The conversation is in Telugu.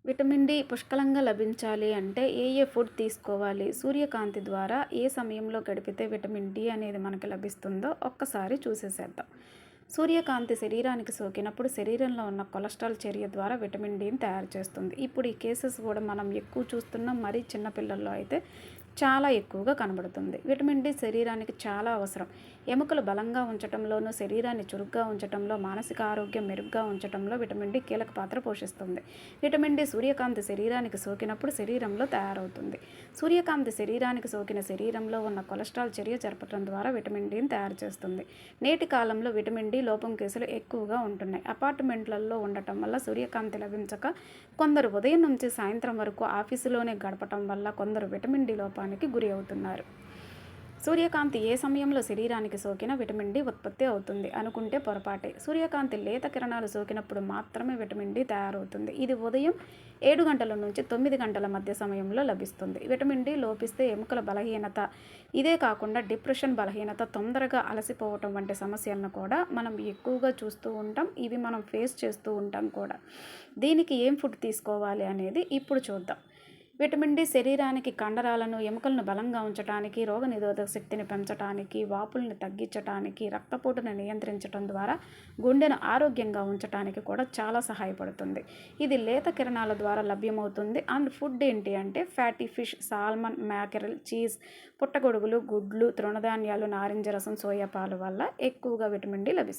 విటమిన్ డి పుష్కలంగా లభించాలి అంటే ఏ ఫుడ్ తీసుకోవాలి? సూర్యకాంతి ద్వారా ఏ సమయంలో గడిపితే విటమిన్ డి అనేది మనకి లభిస్తుందో ఒక్కసారి చూసేసేద్దాం. సూర్యకాంతి శరీరానికి సోకినప్పుడు శరీరంలో ఉన్న కొలెస్ట్రాల్ చర్య ద్వారా విటమిన్ డిని తయారు చేస్తుంది. ఇప్పుడు ఈ కేసెస్ కూడా మనం ఎక్కువ చూస్తున్నాం. మరీ చిన్న పిల్లల్లో అయితే చాలా ఎక్కువగా కనబడుతుంది. విటమిన్ డి శరీరానికి చాలా అవసరం. ఎముకలు బలంగా ఉంచటంలోనూ, శరీరాన్ని చురుగ్గా ఉంచటంలో, మానసిక ఆరోగ్యం మెరుగ్గా ఉంచటంలో విటమిన్ డి కీలక పాత్ర పోషిస్తుంది. విటమిన్ డి సూర్యకాంతి శరీరానికి సోకినప్పుడు శరీరంలో తయారవుతుంది. సూర్యకాంతి శరీరానికి సోకిన శరీరంలో ఉన్న కొలెస్ట్రాల్ చర్య జరపడం ద్వారా విటమిన్ డిని తయారు చేస్తుంది. నేటి కాలంలో విటమిన్ డి లోపం కేసులు ఎక్కువగా ఉంటున్నాయి. అపార్ట్మెంట్లలో ఉండటం వల్ల సూర్యకాంతి లభించక కొందరు ఉదయం నుంచి సాయంత్రం వరకు ఆఫీసులోనే గడపటం వల్ల కొందరు విటమిన్ డి లోపానికి గురి అవుతున్నారు. సూర్యకాంతి ఏ సమయంలో శరీరానికి సోకినా విటమిన్ డి ఉత్పత్తి అవుతుంది అనుకుంటే పొరపాటే. సూర్యకాంతి లేత కిరణాలు సోకినప్పుడు మాత్రమే విటమిన్ డి తయారవుతుంది. ఇది ఉదయం 7 గంటల నుంచి 9 గంటల మధ్య సమయంలో లభిస్తుంది. విటమిన్ డి లోపిస్తే ఎముకల బలహీనత, ఇదే కాకుండా డిప్రెషన్, బలహీనత, తొందరగా అలసిపోవటం వంటి సమస్యలను కూడా మనం ఎక్కువగా చూస్తూ ఉంటాం. ఇవి మనం ఫేస్ చేస్తూ ఉంటాం కూడా. దీనికి ఏం ఫుడ్ తీసుకోవాలి అనేది ఇప్పుడు చూద్దాం. విటమిన్ డి శరీరానికి కండరాలను, ఎముకలను బలంగా ఉంచడానికి, రోగనిరోధక శక్తిని పెంచడానికి, వాపుల్ని తగ్గించటానికి, రక్తపోటును నియంత్రించడం ద్వారా గుండెను ఆరోగ్యంగా ఉంచటానికి కూడా చాలా సహాయపడుతుంది. ఇది లేత కిరణాల ద్వారా లభ్యమవుతుంది. అండ్ ఫుడ్ ఏంటి అంటే ఫ్యాటీ ఫిష్, సాల్మన్, మ్యాకెరల్, చీజ్, పుట్టగొడుగులు, గుడ్లు, తృణధాన్యాలు, నారింజ రసం, సోయా పాలు వల్ల ఎక్కువగా విటమిన్ డి లభిస్తుంది.